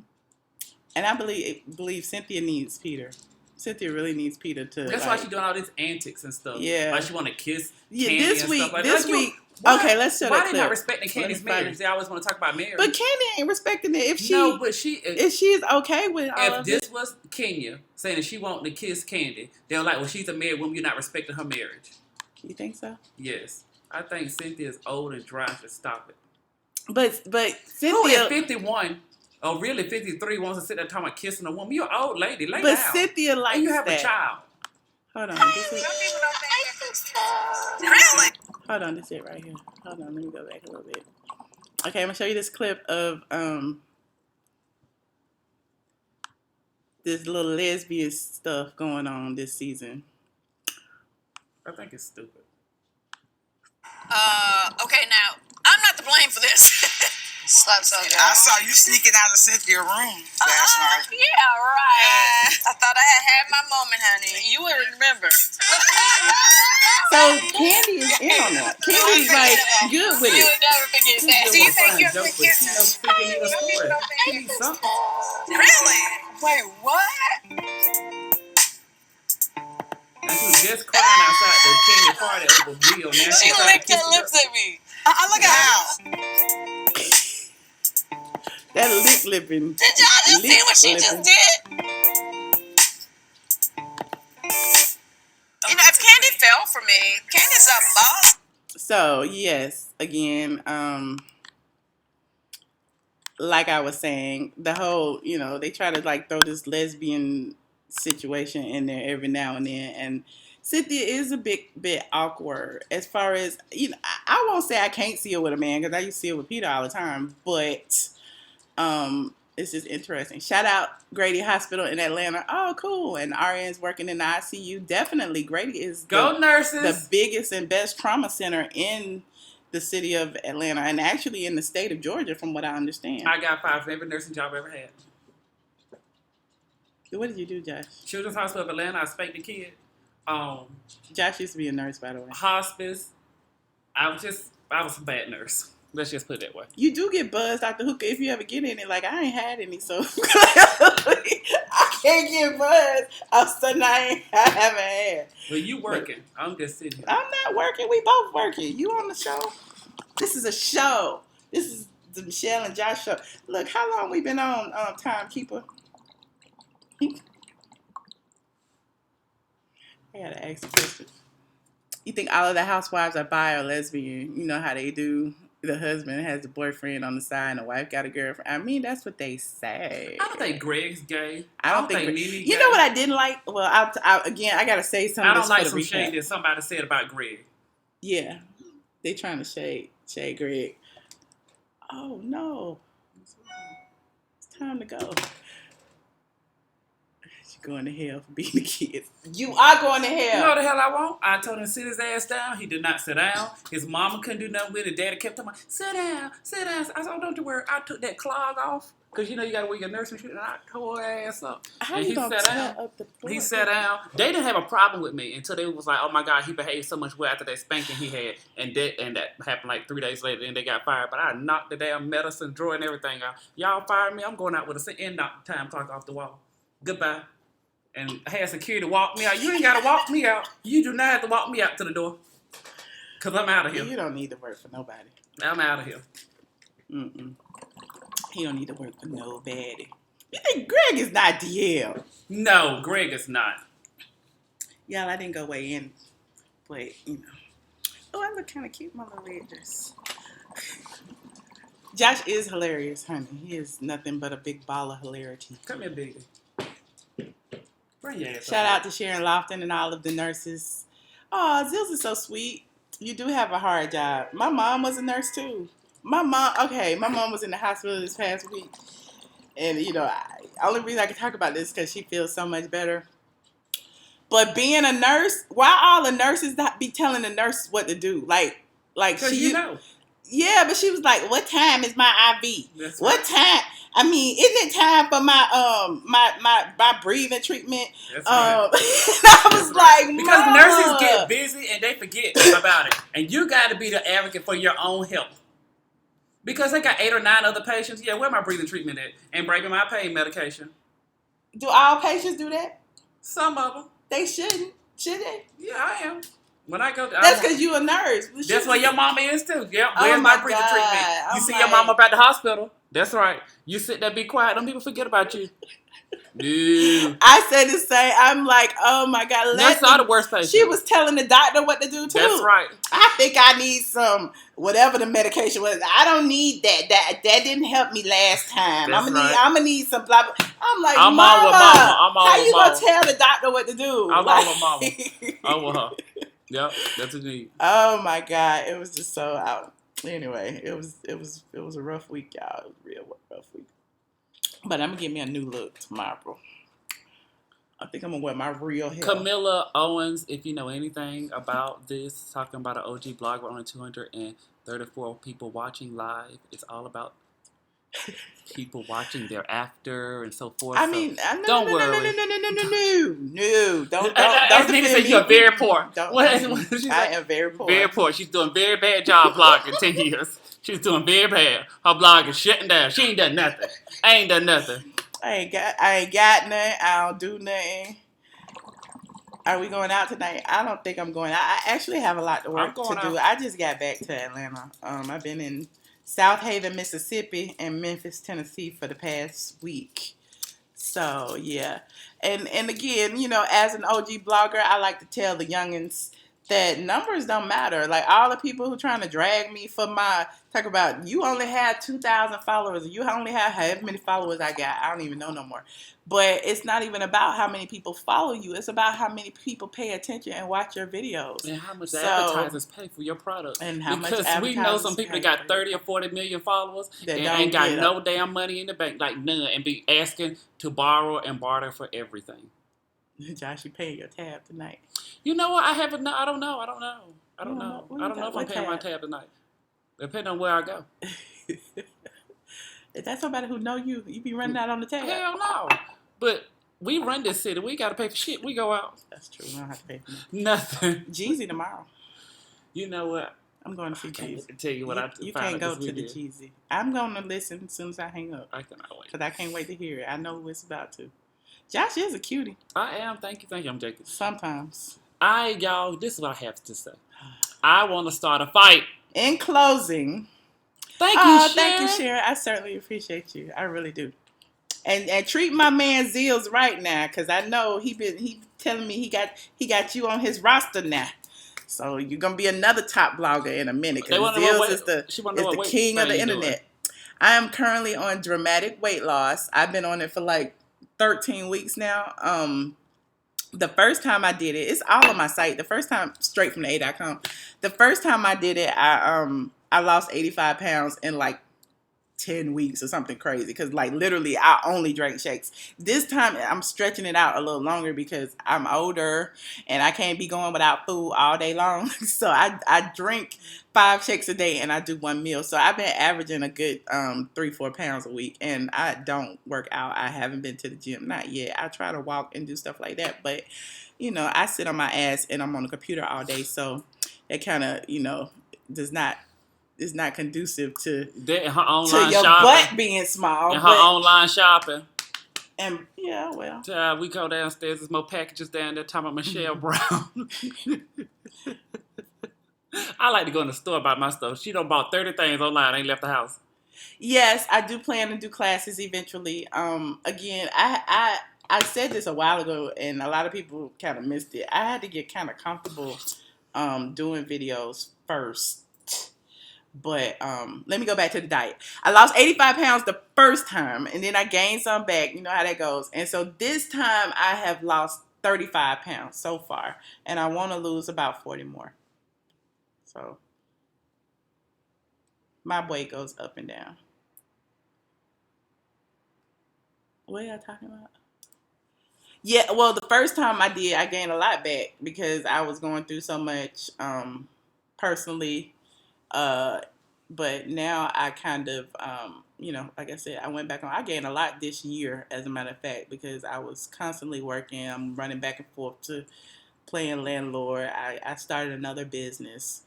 And I believe Cynthia needs Peter. Cynthia really needs Peter to. That's why she's doing all these antics and stuff. Yeah. Like she want to kiss. Yeah, Candy this and week. Stuff like This that. week. Why, Okay, let's show why that they clip. not respecting Candy's marriage? They always want to talk about marriage. But Candy ain't respecting it. If she is okay with all of this it. was Kenya saying that she wanted to kiss Candy, they're like, well, she's a married woman. You're not respecting her marriage. You think so? Yes. I think Cynthia's old and dry. Should stop it. But Cynthia. Who is 51 or really 53 wants to sit there talking about kissing a woman? You're an old lady. Lay down. But Cynthia likes and you have that. a child. Hold on. Really? Hold on, this is it right here. Hold on, let me go back a little bit. Okay, I'm gonna show you this clip of this little lesbian stuff going on this season. I think it's stupid. Okay, now, I'm not to blame for this. Slap so good. I saw you sneaking out of Cynthia's room last night. Yeah, right. I thought I had my moment, honey. You would remember. So Candy is in on that. Candy's like good with You it. would never forget that. Do you think you're joke, but she knows freaking in the story. She needs something. Really? Wait, what? And she was just crying outside the Candy party over Will. Now She trying to licked kiss her lips at me. Look at how. That lip lipping. Did y'all just see what she just did? You know, if Candy fell for me, Candy's a boss. So yes, again, like I was saying, the whole, they try to like throw this lesbian situation in there every now and then, and Cynthia is a bit awkward as far as, I won't say I can't see her with a man because I used to see her with Peter all the time, but it's just interesting. Shout out Grady Hospital in Atlanta. Oh, cool. And RN's working in the ICU. Definitely, Grady is nurses. The biggest and best trauma center in the city of Atlanta and actually in the state of Georgia, from what I understand. I got 5 for every nursing job I ever had. What did you do, Josh? Children's Hospital of Atlanta, I spanked the kid. Josh used to be a nurse, by the way. Hospice. I was a bad nurse. Let's just put it that way. You do get buzzed out the hookah if you ever get in it. Like, I ain't had any, so I can't get buzzed. All of a sudden, I haven't had. Well, you working. I'm just sitting here. I'm not working. We both working. You on the show? This is a show. This is the Michelle and Josh show. Look, how long we been on Timekeeper? I gotta ask a question. You think all of the housewives are bi or lesbian? You know how they do. The husband has a boyfriend on the side and the wife got a girlfriend. I mean, that's what they say. I don't think Greg's gay. I don't think Nene gay. You know what I didn't like? Well, again, I got to say something. I don't like for some the shade recap. that somebody said about Greg. Yeah. They trying to shade Greg. Oh, no. It's time to go. Going to hell for being the kids. You are going to hell. You know what the hell I want? I told him to sit his ass down. He did not sit down. His mama couldn't do nothing with it. Daddy kept telling me, sit down, sit down. I said, oh, don't you worry. I took that clog off. Because, you know, you got to wear your nursing shit. And I tore her ass up. How and you he gonna sat tear down. up the floor? He sat down. They didn't have a problem with me until they was like, oh, my God, he behaved so much well after that spanking he had. And that happened like 3 days later. Then they got fired. But I knocked the damn medicine drawer and everything out. Y'all fired me. I'm going out with a end knock time clock off the wall. Goodbye. And I had security walk me out. You ain't got to walk me out. You do not have to walk me out to the door. Because I'm out of here. You don't need to work for nobody. I'm out of here. Mm-mm. He don't need to work for nobody. You think Greg is not DL? No, Greg is not. Y'all, I didn't go weigh in. But, you know. Oh, I look kind of cute, my little red dress. Josh is hilarious, honey. He is nothing but a big ball of hilarity. Come here, baby. Bring your ass Shout over. out to Sharon Lofton and all of the nurses. Oh, Zills is so sweet. You do have a hard job. My mom was a nurse too. My mom was in the hospital this past week. And, you know, only reason I can talk about this is because she feels so much better. But being a nurse, why all the nurses not be telling the nurses what to do? Like Because she, you know. Yeah, but she was like, "What time is my IV? That's what right. time? I mean, isn't it time for my my breathing treatment?" That's right. I was like, Because Mama. nurses get busy and they forget about it. And you got to be the advocate for your own health. Because they got 8 or 9 other patients. Yeah, where my breathing treatment at? And bringing my pain medication. Do all patients do that? Some of them. They shouldn't. Should they? Yeah, I am. When I go, That's because you a nurse. That's where your mama is too. Yeah, Oh where's my my breathing God. treatment? You I'm see like- your mama up at the hospital. That's right. You sit there, be quiet. Don't people forget about you. Dude. I said the same. I'm like, oh my God. That's not the worst patient. She was telling the doctor what to do too. That's right. I think I need some whatever the medication was. I don't need that. That didn't help me last time. That's I'm right. gonna need some blah blah. I'm like, I'm Mama, on with Mama. I'm on how with you Mama. gonna tell the doctor what to do? I'm Like- on with Mama. I'm with her. Yep, that's what you need. Oh my God, it was just so out. Anyway, it was a rough week, y'all. It was a real rough week. But I'm gonna get me a new look tomorrow. I think I'm gonna wear my real hair. Camilla Owens, if you know anything about this, talking about an OG blog with only 234 people watching live. It's all about people watching thereafter and so forth. I So mean, don't no, worry. no, don't As Nina said, defend you're me. very poor. Don't- What did she I say? am very poor. Very poor. She's doing very bad job blogging 10 years. She's doing very bad. Her blog is shutting down. She ain't done nothing. I ain't done nothing. I ain't got nothing. I don't do nothing. Are we going out tonight? I don't think I'm going out. I actually have a lot to work going to do. out. I just got back to Atlanta. I've been in South Haven, Mississippi, and Memphis, Tennessee for the past week. So yeah, and again, you know, as an OG blogger, I like to tell the youngins that numbers don't matter. Like all the people who trying to drag me for my talk about you only have 2,000 followers, you only have however many followers I got. I don't even know no more. But it's not even about how many people follow you. It's about how many people pay attention and watch your videos. And how much the So- advertisers pay for your product. And how much Because we know some advertisers people pay that got for 30 or 40 million followers That and don't ain't got get no damn money in the bank, like none, and be asking to borrow and barter for everything. Josh, you paying your tab tonight. You know what? I haven't. I don't know. I don't know What if you I'm got? paying my What tab tonight. Depending on where I go. If that's somebody who know you, you be running out on the tab. Hell no. But we run this city. We got to pay for shit. We go out. That's true. We don't have to pay for that. Nothing. Jeezy tomorrow. You know what? I'm going to see I can't Jeezy. tell you what You found can't out go this to the weekend. Jeezy. I'm going to listen as soon as I hang up. I cannot wait. Because I can't wait to hear it. I know who it's about to. Josh is a cutie. I am. Thank you. I'm Jacob. Sometimes. Y'all, this is what I have to say. I want to start a fight. In closing. Thank you, Sharon. Thank you, Sharon. I certainly appreciate you. I really do. And treat my man Zills right now, because I know he telling me he got you on his roster now. So you're gonna be another top blogger in a minute. Because Zills is the king of the internet. I am currently on dramatic weight loss. I've been on it for like 13 weeks now. The first time I did it, it's all on my site. The first time, straight from the A.com. The first time I did it, I lost 85 pounds in like 10 weeks or something crazy, because like literally I only drank shakes. This time I'm stretching it out a little longer because I'm older and I can't be going without food all day long. So I drink 5 shakes a day and I do 1 meal. So I've been averaging a good 3-4 pounds a week, and I don't work out. I haven't been to the gym, not yet. I try to walk and do stuff like that, but you know, I sit on my ass and I'm on the computer all day, so it kind of, you know, is not conducive to your shopping. Butt being small. And her online shopping. And yeah, well. We go downstairs, there's more packages down there talking about Michelle Brown. I like to go in the store about my stuff. She done bought 30 things online, ain't left the house. Yes, I do plan to do classes eventually. Again, I said this a while ago and a lot of people kind of missed it. I had to get kind of comfortable doing videos first. But let me go back to the diet. I lost 85 pounds the first time, and then I gained some back. You know how that goes. And so this time I have lost 35 pounds so far, and I want to lose about 40 more. So my weight goes up and down. What are y'all talking about? Yeah, well, the first time I did, I gained a lot back because I was going through so much personally. But now I kind of, you know, like I said, I went back on. I gained a lot this year, as a matter of fact, because I was constantly working. I'm running back and forth to playing landlord. I started another business.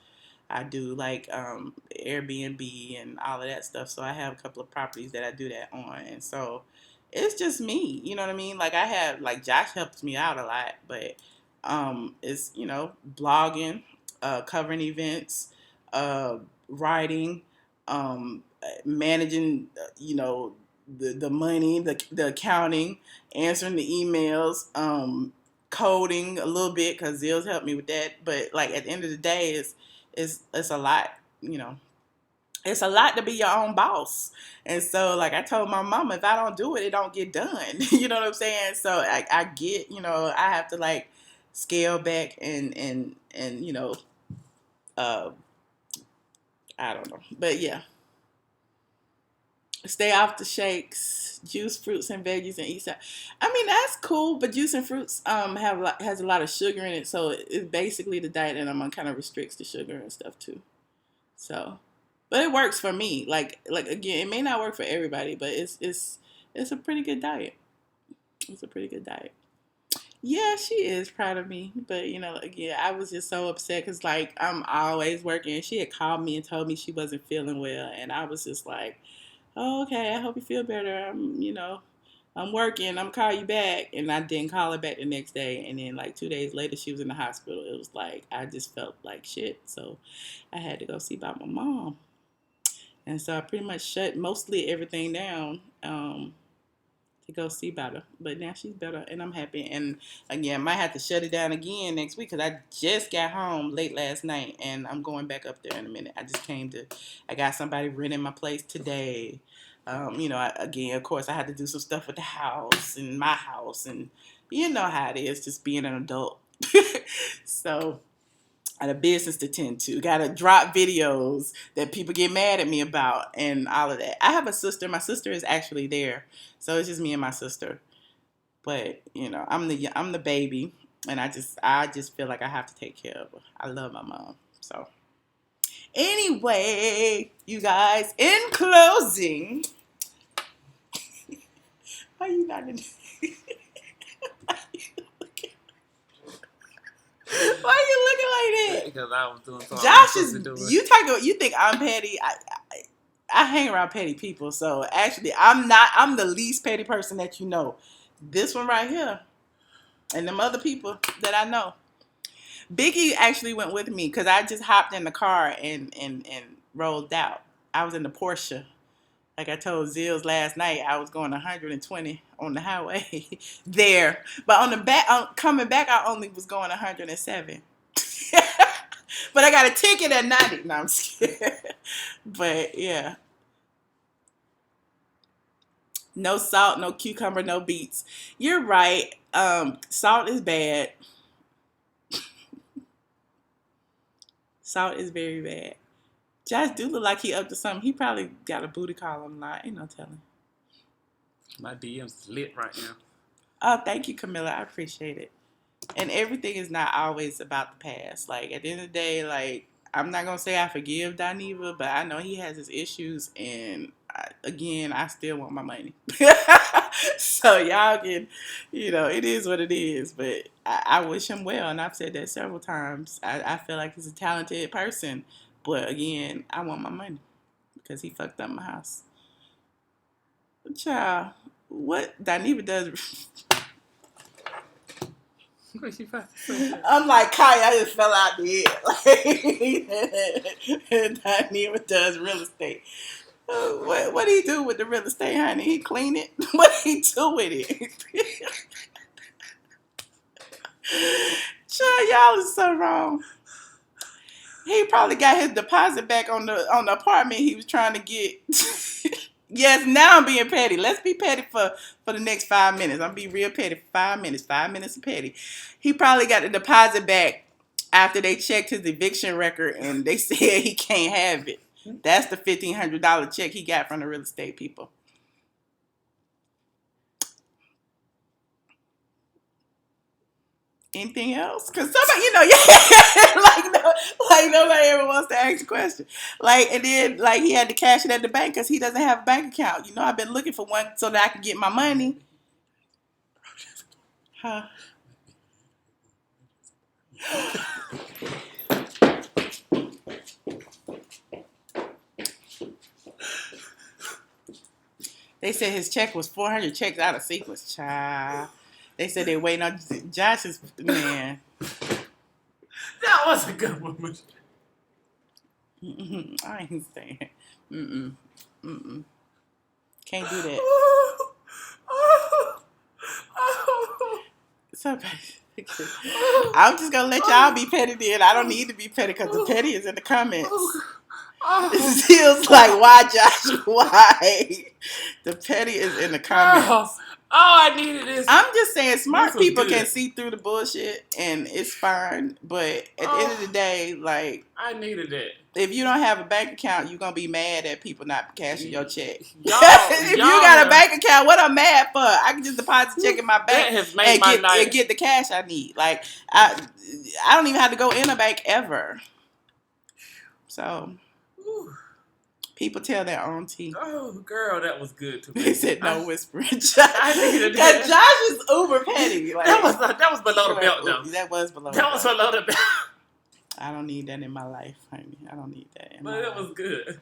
I do like Airbnb and all of that stuff. So I have a couple of properties that I do that on. And so it's just me, you know what I mean? Like I have, like Josh helps me out a lot, but it's, you know, blogging, covering events, writing, managing, you know, the money, the accounting, answering the emails, coding a little bit because Zills helped me with that. But like at the end of the day, it's a lot, you know. It's a lot to be your own boss. And so, like I told my mama, if I don't do it, it don't get done. You know what I'm saying? So I get, you know, I have to like scale back and you know, I don't know. But yeah. Stay off the shakes, juice, fruits, and veggies, and eat salad. I mean, that's cool, but juice and fruits has a lot of sugar in it, so it's basically the diet that I'm on kind of restricts the sugar and stuff too. So, but it works for me. Like again, it may not work for everybody, but it's a pretty good diet. It's a pretty good diet. Yeah, she is proud of me, but you know, again, I was just so upset because like I'm always working. She had called me and told me she wasn't feeling well, and I was just like, oh, okay, I hope you feel better. I'm working. I'm call you back. And I didn't call her back the next day. And then like 2 days later, she was in the hospital. It was like, I just felt like shit. So I had to go see about my mom. And so I pretty much shut mostly everything down to go see about her. But now she's better and I'm happy. And again, I might have to shut it down again next week because I just got home late last night and I'm going back up there in a minute. I got somebody renting my place today. You know, again, of course, I had to do some stuff with the house and my house. And you know how it is just being an adult. So I had a business to tend to. Got to drop videos that people get mad at me about and all of that. I have a sister. My sister is actually there. So it's just me and my sister. But, you know, I'm the baby. And I just feel like I have to take care of her. I love my mom. So anyway, you guys, in closing, why are you not in? Why are you looking like that? because I was doing something I Josh was is supposed to do. you think I'm petty? I hang around petty people, so actually I'm not. I'm the least petty person that you know. This one right here, and them other people that I know. Biggie actually went with me because I just hopped in the car and rolled out. I was in the Porsche. Like I told Zills last night, I was going 120 on the highway there, but on the back, coming back, I only was going 107. But I got a ticket at 90. No, I'm scared. But yeah, no salt, no cucumber, no beets. You're right. Salt is bad. Salt is very bad. Josh do look like he up to something. He probably got a booty call on the line. Ain't no telling. My DM's lit right now. Oh, thank you, Camilla. I appreciate it. And everything is not always about the past. Like, at the end of the day, like, I'm not going to say I forgive Doniva, but I know he has his issues. And, I still want my money. So, y'all can, it is what it is. But I wish him well. And I've said that several times. I feel like he's a talented person. But, again, I want my money because he fucked up my house. Child, what Doniva does... I'm like, Kai, I just fell out the head. Like, Doniva does real estate. What do he do with the real estate, honey? He clean it? What do he do with it? Child, y'all is so wrong. He probably got his deposit back on the apartment he was trying to get. Yes, now I'm being petty. Let's be petty for the next 5 minutes. I'm be real petty for 5 minutes. 5 minutes of petty. He probably got the deposit back after they checked his eviction record and they said he can't have it. That's the $1,500 check he got from the real estate people. Anything else? Because somebody, like nobody ever wants to ask a question. Like, and then, like, he had to cash it at the bank because he doesn't have a bank account. I've been looking for one so that I can get my money. Huh? They said his check was 400 checks out of sequence, child. They said they waiting on Josh's man. That was a good one. I ain't saying. Can't do that. Somebody. I'm just gonna let y'all be petty then. I don't need to be petty because the petty is in the comments. It feels like, why, Josh? Why? The petty is in the comments. I needed this. I'm just saying, smart people can see through the bullshit, and it's fine. But at the end of the day, like, I needed it. If you don't have a bank account, you're gonna be mad at people not cashing your check. If you y'all got a bank account, what I'm mad for? I can just deposit check in my bank and get the cash I need. Like, I don't even have to go in a bank ever. So. People tell their own tea. Oh, girl, that was good to me. They said no whispering. I needed that. Josh is uber petty. Like, that was below the belt, though. That was below. That was below the belt. I don't need that in my life, honey. I don't need that. But it was good.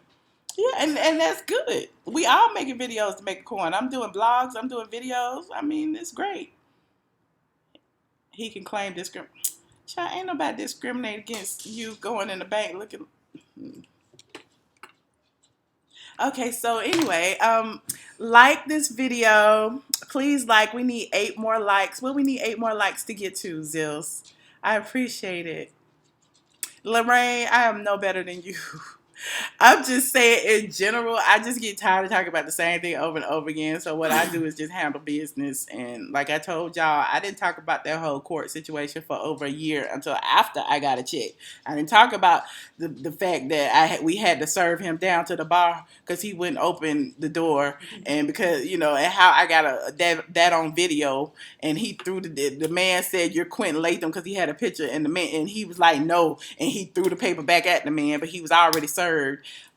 Yeah, and that's good. We all making videos to make a coin. I'm doing blogs. I'm doing videos. I mean, it's great. He can claim discrimination. Child, ain't nobody discriminate against you going in the bank looking. Okay, so anyway, like this video. Please like. We need 8 more likes. What we need 8 more likes to get to, Zills? I appreciate it. Lorraine, I am no better than you. I'm just saying in general, I just get tired of talking about the same thing over and over again. So what I do is just handle business. And like I told y'all, I didn't talk about that whole court situation for over a year until after I got a check. I didn't talk about the fact that we had to serve him down to the bar because he wouldn't open the door, and because and how I got that on video, and he threw the man said you're Quentin Latham because he had a picture, and the man and he was like no, and he threw the paper back at the man, but he was already served.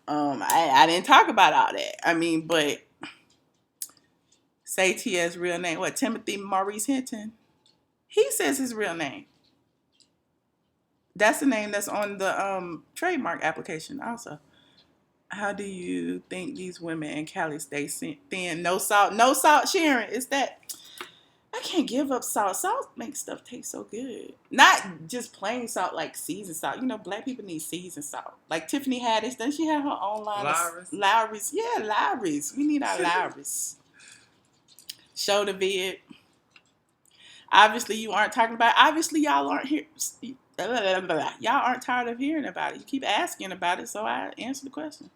I didn't talk about all that. I mean, but say T.S. real name, what, Timothy Maurice Hinton? He says his real name. That's the name that's on the trademark application also. How do you think these women in Cali stay thin? No salt, no salt sharing. It's that I can't give up salt. Salt makes stuff taste so good. Not just plain salt, like seasoned salt. You know, black people need seasoned salt. Like Tiffany Haddish, doesn't she have her own line Lowry's? of Lowry's? Yeah, Lowry's. We need our Lowry's. Show the vid. Obviously, you aren't talking about. Obviously, y'all aren't here. Y'all aren't tired of hearing about it. You keep asking about it, so I answer the question.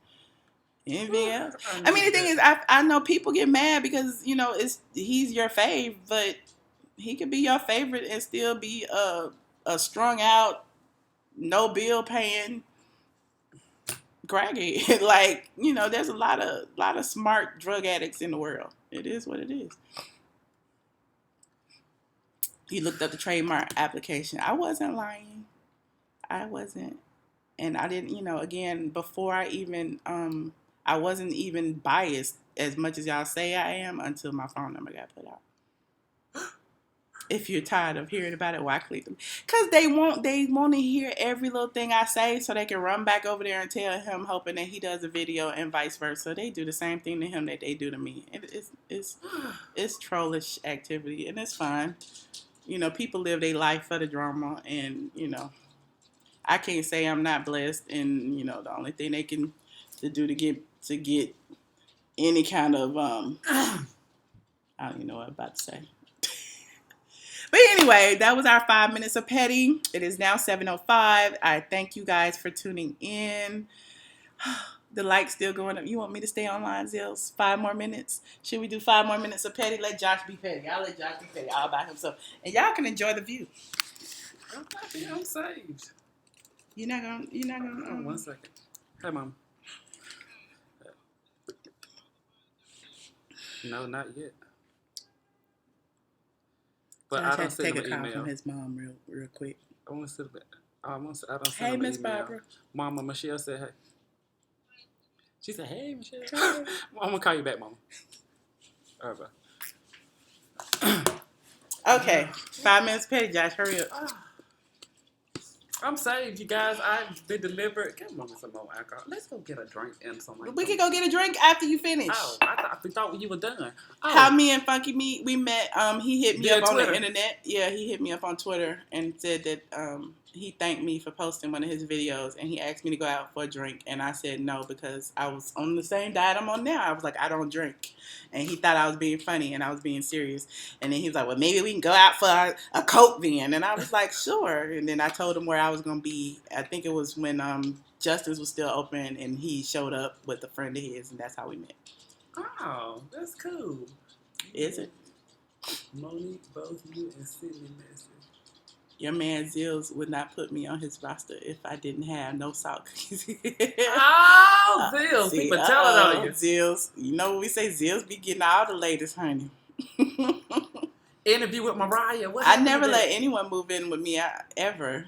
Anything else? I mean, the thing is, I know people get mad because he's your fave, but he could be your favorite and still be a strung out, no bill paying crackhead. Like there's a lot of smart drug addicts in the world. It is what it is. He looked up the trademark application. I wasn't lying. I wasn't. And I didn't, again, before I wasn't even biased as much as y'all say I am until my phone number got put out. If you're tired of hearing about it, why click them? Because they want to hear every little thing I say so they can run back over there and tell him, hoping that he does a video and vice versa. They do the same thing to him that they do to me. It's trollish activity, and it's fine. People live their life for the drama, and I can't say I'm not blessed. And the only thing they can do to get any kind of I don't even know what I'm about to say. But anyway, that was our 5 minutes of petty. It is now 7:05. I thank you guys for tuning in. The like's still going up. You want me to stay online, Zills? 5 more minutes? Should we do 5 more minutes of petty? Let Josh be petty. I'll let Josh be petty all by himself. And y'all can enjoy the view. I'm saved. You're not gonna 1 second. Hey, Mom. No, not yet. But Josh I don't has to see take a the call email. from his mom real quick. I want to see the. I don't see Hey, the Miss email. Barbara. Mama Michelle said hey. She said hey, Michelle. I'm gonna call you back, Mama. All right, bye. Okay, 5 minutes petty, Josh. Hurry up. I'm saved, you guys. I've been delivered. Come on, some more alcohol. Let's go get a drink and something. We can go get a drink after you finish. Oh, I thought you were done. Oh. How me and Funky Meat we met. He hit me Via up on Twitter. the internet. Yeah, he hit me up on Twitter and said that he thanked me for posting one of his videos, and he asked me to go out for a drink, and I said no because I was on the same diet I'm on now. I was like, I don't drink, and he thought I was being funny and I was being serious, and then he was like, well, maybe we can go out for a Coke then, and I was like, sure, and then I told him where I was gonna be. I think it was when Justice was still open, and he showed up with a friend of his, and that's how we met. Oh, that's cool. Is it? Monique, both you and Sydney message. Your man Zills would not put me on his roster if I didn't have no salt cookies. Oh, Zills. People telling on you. Zills. You know what we say? Zills be getting all the latest, honey. Interview with Mariah. I never let anyone move in with me ever.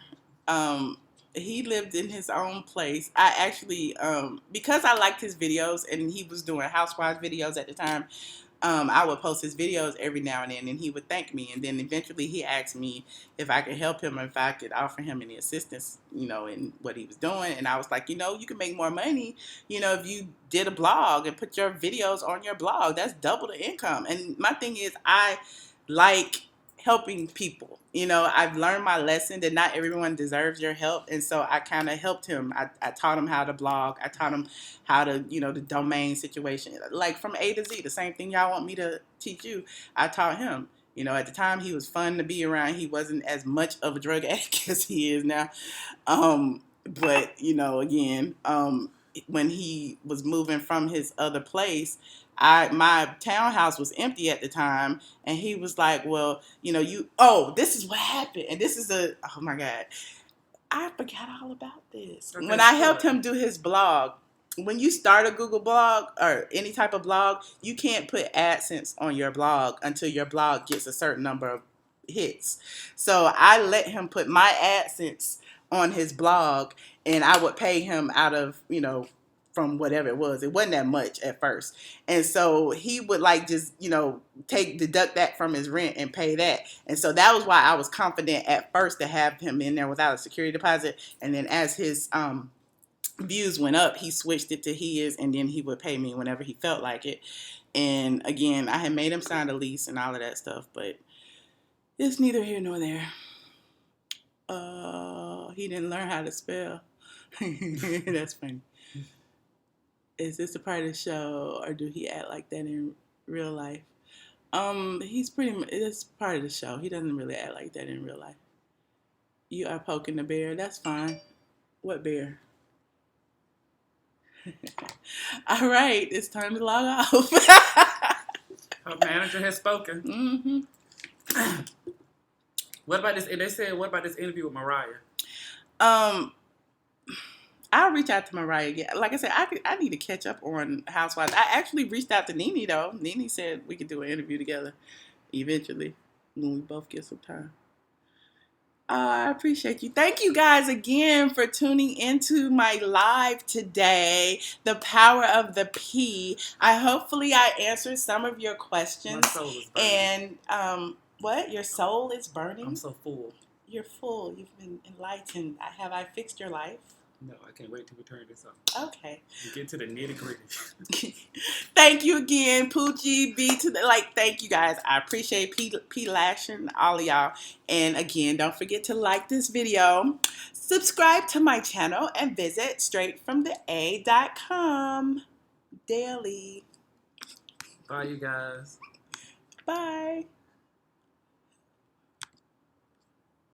He lived in his own place. I actually, because I liked his videos and he was doing housewives videos at the time, I would post his videos every now and then, and he would thank me. And then eventually he asked me if I could help him, or if I could offer him any assistance, in what he was doing. And I was like, you can make more money, if you did a blog and put your videos on your blog. That's double the income. And my thing is, I like helping people. I've learned my lesson that not everyone deserves your help. And so I kind of helped him. I taught him how to blog. I taught him how to, the domain situation. Like from A to Z, the same thing y'all want me to teach you, I taught him. At the time he was fun to be around. He wasn't as much of a drug addict as he is now. But, again, when he was moving from his other place, my townhouse was empty at the time, and he was like, well, this is what happened. And this is oh my God, I forgot all about this. Okay, when I helped him do his blog, when you start a Google blog or any type of blog, you can't put AdSense on your blog until your blog gets a certain number of hits. So I let him put my AdSense on his blog, and I would pay him out of, from whatever it was. It wasn't that much at first. And so he would like just, deduct that from his rent and pay that. And so that was why I was confident at first to have him in there without a security deposit. And then as his views went up, he switched it to his, and then he would pay me whenever he felt like it. And again, I had made him sign a lease and all of that stuff, but it's neither here nor there. He didn't learn how to spell. That's funny. Is this a part of the show, or do he act like that in real life? It's part of the show. He doesn't really act like that in real life. You are poking the bear. That's fine. What bear? All right, it's time to log off. Her manager has spoken. Mm-hmm. What about this? They said, what about this interview with Mariah? I'll reach out to Mariah again. Like I said, I need to catch up on Housewives. I actually reached out to Nene, though. Nene said we could do an interview together eventually when we both get some time. I appreciate you. Thank you guys again for tuning into my live today. The power of the P. Hopefully I answered some of your questions. My soul is burning. And what? Your soul is burning? I'm so full. You're full. You've been enlightened. Have I fixed your life? No, I can't wait till we turn this up. Okay. We get to the nitty gritty. Thank you again, Poochie, thank you guys. I appreciate P Lashing, all of y'all. And again, don't forget to like this video, subscribe to my channel, and visit straightfromtheA.com daily. Bye, you guys. Bye.